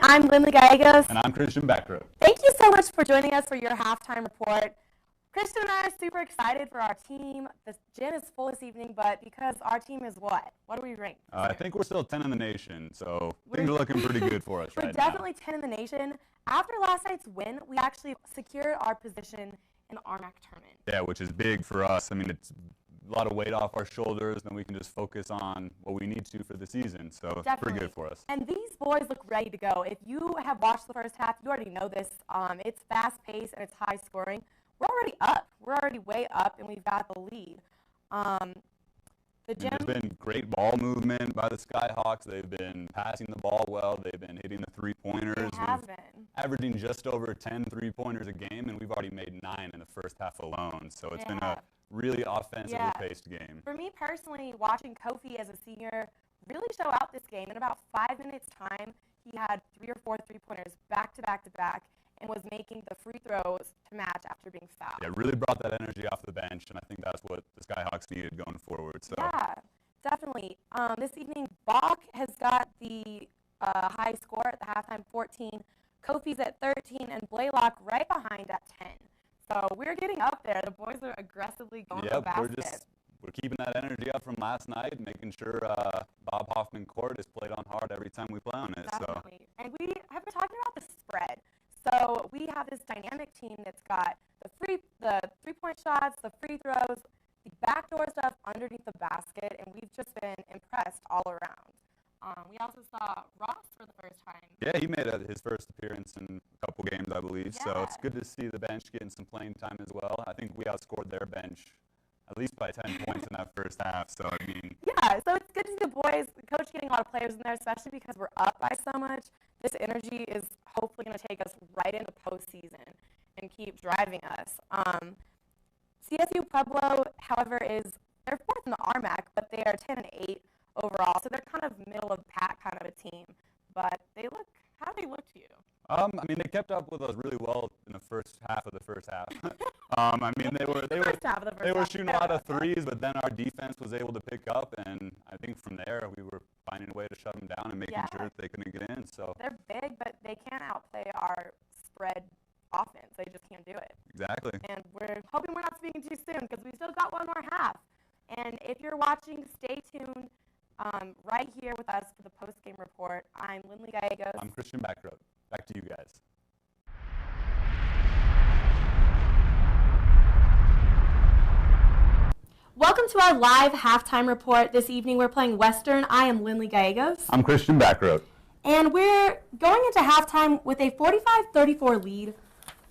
I'm Lindley Gallegos. And I'm Christian Backrow. Thank you so much for joining us for your halftime report. Christian and I are super excited for our team. The gym is full this evening, but because our team is what? What do we rank? I think we're still 10 in the nation, so things are looking pretty good for us right now. We're definitely 10 in the nation. After last night's win, we actually secured our position in the RMAC tournament. Yeah, which is big for us. I mean, it's a lot of weight off our shoulders, then we can just focus on what we need to for the season, so it's pretty good for us. And these boys look ready to go. If you have watched the first half, you already know this. It's fast-paced and it's high-scoring. We're already up. We're already way up, and we've got the lead. There's been great ball movement by the Skyhawks. They've been passing the ball well. They've been hitting the three-pointers. They have been. Averaging just over 10 three-pointers a game, and we've already made 9 in the first half alone. So it's been a really offensively paced game. For me personally, watching Kofi as a senior really show out this game. In about 5 minutes' time, he had 3 or 4 three-pointers back to back to back, and was making the free throws to match after being fouled. Yeah, really brought that energy off the bench, and I think that's what the Skyhawks needed going forward. So. Yeah, definitely. This evening, Bach has got the high score at the halftime, 14. Kofi's at 13, and Blaylock right behind at 10. So we're getting up there. The boys are aggressively going to the basket. We're keeping that energy up from last night, making sure Bob Hoffman Court is played on hard every time we play on it. Definitely. So. And we have been talking about the spread. So we have this dynamic team that's got the three-point shots, the free throws, the backdoor stuff underneath the basket, and we've just been impressed all around. We also saw Ross for the first time. Yeah, he made his first appearance in a couple games, I believe. Yeah. So it's good to see the bench getting some playing time as well. I think we outscored their bench at least by 10 points in that first half. So, I mean. Yeah, so it's good to see the boys, the coach getting a lot of players in there, especially because we're up by so much. This energy is hopefully going to take us right into postseason and keep driving us. CSU Pueblo, however, they're fourth in the RMAC, but they are 10-8 overall, so they're kind of middle of the pack kind of a team. But how do they look to you? I mean, they kept up with us really well in the first half of the first half. I mean, they were shooting a lot of threes, but then our defense was able to pick up, and I think from there we were finding a way to shut them down and making sure that they couldn't get in. So they're big, but they can't outplay our spread offense. They just can't do it. Exactly. And we're hoping we're not speaking too soon because we still got one more half. And if you're watching, stay tuned right here with us for the post-game report. I'm Lindley Gallegos. I'm Christian Backrow. Back to you guys. Welcome to our live halftime report. This evening we're playing Western. I am Lindley Gallegos. I'm Christian Backrow. And we're going into halftime with a 45-34 lead.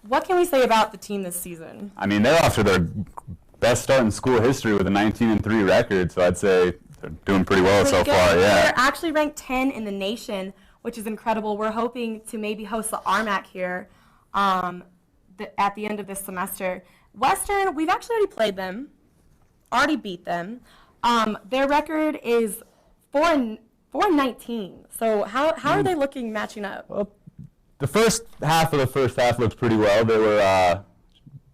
What can we say about the team this season? I mean, they're off to their best start in school history with a 19-3 record, so I'd say they're doing pretty well so far. Yeah. They're actually ranked 10 in the nation, which is incredible. We're hoping to maybe host the RMAC here at the end of this semester. Western, we've actually already played them, already beat them. Their record is 4-19. So how are they looking matching up? Well, the first half of the first half looked pretty well. They were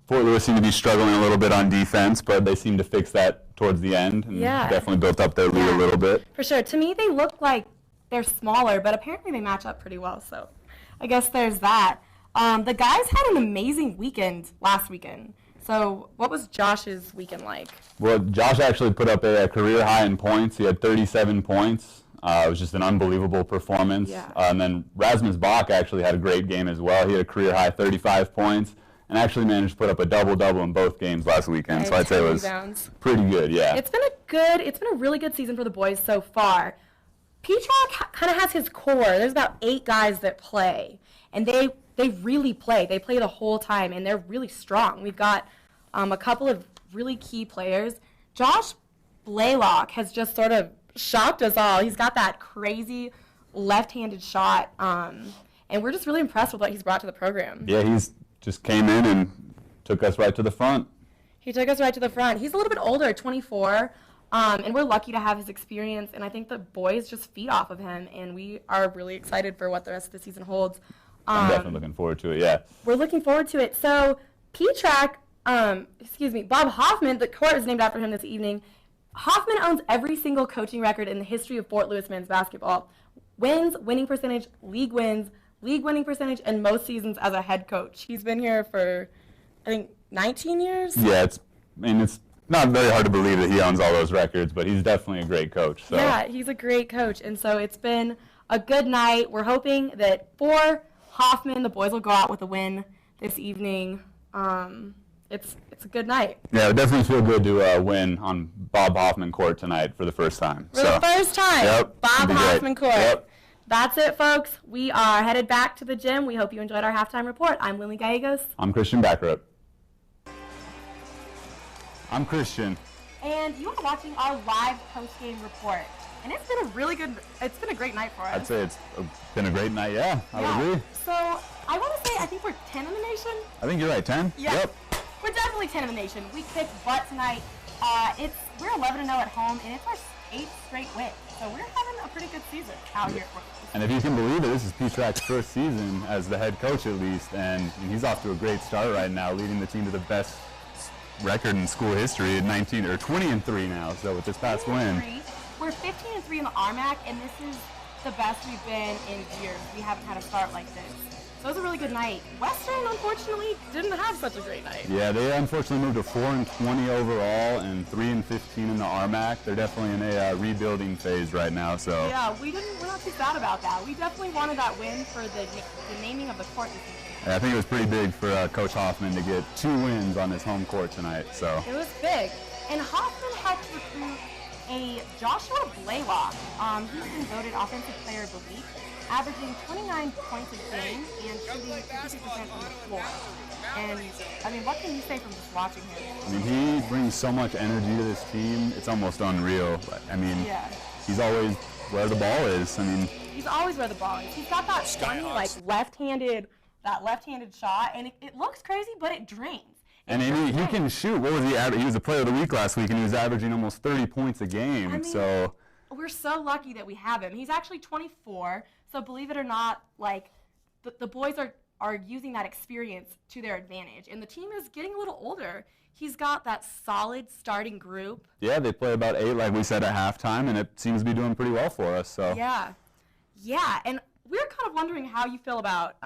Fort Lewis seemed to be struggling a little bit on defense, but they seemed to fix that towards the end and definitely built up their lead a little bit. For sure. To me, they look like they're smaller, but apparently they match up pretty well. So I guess there's that. The guys had an amazing weekend last weekend. So what was Josh's weekend like? Well, Josh actually put up a career high in points. He had 37 points. It was just an unbelievable performance. Yeah. And then Rasmus Bach actually had a great game as well. He had a career high 35 points and actually managed to put up a double-double in both games last weekend. So I'd say it was pretty good, yeah. It's been a really good season for the boys so far. Peacock kind of has his core. There's about 8 guys that play, and they really play. They play the whole time, and they're really strong. We've got a couple of really key players. Josh Blaylock has just sort of shocked us all. He's got that crazy left-handed shot, and we're just really impressed with what he's brought to the program. Yeah, he's just came in and took us right to the front. He took us right to the front. He's a little bit older, 24, and we're lucky to have his experience, and I think the boys just feed off of him, and we are really excited for what the rest of the season holds. I'm definitely looking forward to it, yeah. We're looking forward to it. So P-Track, Bob Hoffman, the court is named after him this evening. Hoffman owns every single coaching record in the history of Fort Lewis men's basketball. Wins, winning percentage, league wins, league winning percentage, and most seasons as a head coach. He's been here for, I think, 19 years? Yeah, it's not very hard to believe that he owns all those records, but he's definitely a great coach. So. Yeah, he's a great coach, and so it's been a good night. We're hoping that for Hoffman, the boys will go out with a win this evening. It's a good night. Yeah, it definitely feel good to win on Bob Hoffman court tonight for the first time. For the first time, yep, Bob Hoffman court. Yep. That's it, folks. We are headed back to the gym. We hope you enjoyed our halftime report. I'm Lindley Gallegos. I'm Christian Backrop. I'm Christian. And you are watching our live post-game report. And it's been a great night for us. I'd say it's been a great night, yeah. I would agree. So I want to say I think we're 10 in the nation. I think you're right, 10? Yeah. Yep. We're definitely 10 in the nation. We kicked butt tonight. We're 11-0 at home, and it's our 8th straight win. So we're having a pretty good season out here at Fort Lewis. And if you can believe it, this is Petrak's first season as the head coach at least, and he's off to a great start right now, leading the team to the best record in school history at 20-3 now. So with this past win, we're 15-3 in the RMAC, and this is the best we've been in years. We haven't had a start like this. So it was a really good night. Western, unfortunately, didn't have such a great night. Yeah, they unfortunately moved to 4-20 overall and 3-15 in the RMAC. They're definitely in a rebuilding phase right now. So yeah, we're not too sad about that. We definitely wanted that win for the naming of the court this evening. Yeah, I think it was pretty big for Coach Hoffman to get 2 wins on his home court tonight. So it was big, and Hoffman had to recruit a Joshua Blaylock. He's been voted Offensive Player of the Week, averaging 29 points a game and shooting 50% from the floor. And, I mean, what can you say from just watching him? I mean, he brings so much energy to this team. It's almost unreal. I mean, he's always where the ball is. I mean, he's always where the ball is. He's got that funny, like, left-handed shot, and it looks crazy, but it drains. And he can shoot. What was he averaging? He was a player of the week last week, and he was averaging almost 30 points a game. I mean, so we're so lucky that we have him. He's actually 24, so believe it or not, like the boys are using that experience to their advantage, and the team is getting a little older. He's got that solid starting group. Yeah, they play about 8, like we said, at halftime, and it seems to be doing pretty well for us. So yeah, and we're kind of wondering how you feel about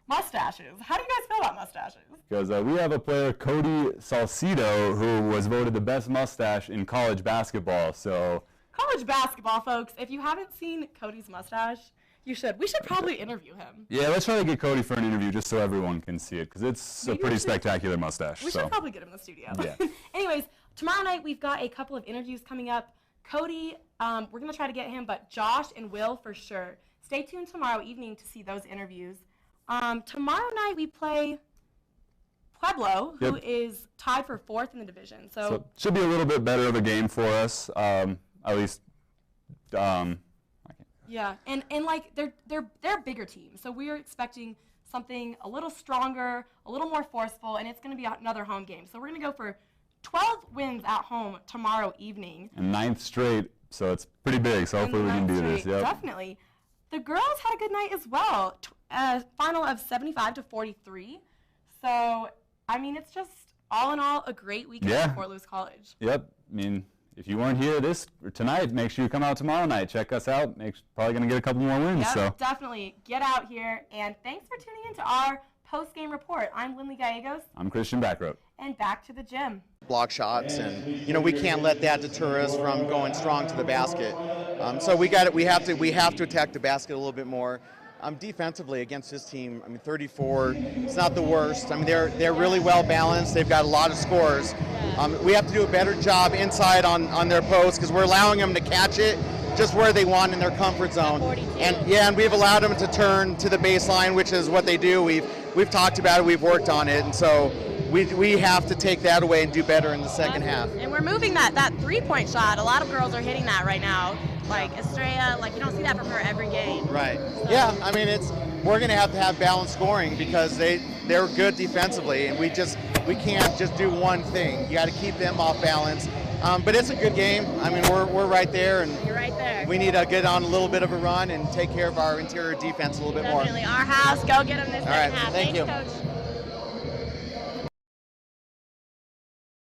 mustaches. How do you guys feel about mustaches? Because we have a player, Cody Salcido, who was voted the best mustache in college basketball. So college basketball, folks, if you haven't seen Cody's mustache, you should. We should probably interview him. Yeah, let's try to get Cody for an interview just so everyone can see it, because it's a pretty spectacular mustache. We should probably get him in the studio. Yeah. Anyways, tomorrow night we've got a couple of interviews coming up. Cody, we're going to try to get him, but Josh and Will for sure. Stay tuned tomorrow evening to see those interviews. Tomorrow night we play Pueblo, who is tied for 4th in the division. So it should be a little bit better of a game for us, at least. Yeah, and like they're a bigger team, so we're expecting something a little stronger, a little more forceful, and it's going to be another home game. So we're going to go for 12 wins at home tomorrow evening. And 9th straight, so it's pretty big. So hopefully we can do this. Yep. Definitely. The girls had a good night as well. Final of 75-43. So I mean, it's just all in all a great weekend at Fort Lewis College. Yep. I mean, if you weren't here tonight, make sure you come out tomorrow night. Check us out. Probably going to get a couple more wins. Yep, so definitely. Get out here. And thanks for tuning in to our post-game report. I'm Lindley Gallegos. I'm Christian Backrop. And back to the gym. Block shots, and we can't let that deter us from going strong to the basket. So we have to attack the basket a little bit more. Defensively against this team, 34, it's not the worst. They're really well balanced. They've got a lot of scores. We have to do a better job inside on their post, because we're allowing them to catch it just where they want in their comfort zone. And we've allowed them to turn to the baseline, which is what they do. We've talked about it. We've worked on it, and so we have to take that away and do better in the second half. And we're moving that three-point shot. A lot of girls are hitting that right now. Like Estrella, you don't see that from her every game. Right. So. Yeah, we're going to have balanced scoring, because they're good defensively, and we can't just do one thing. You got to keep them off balance. But it's a good game. We're right there, and you're right there. We need to get on a little bit of a run and take care of our interior defense a little bit more. Definitely. Our house, go get them this second half. Thank you. Coach.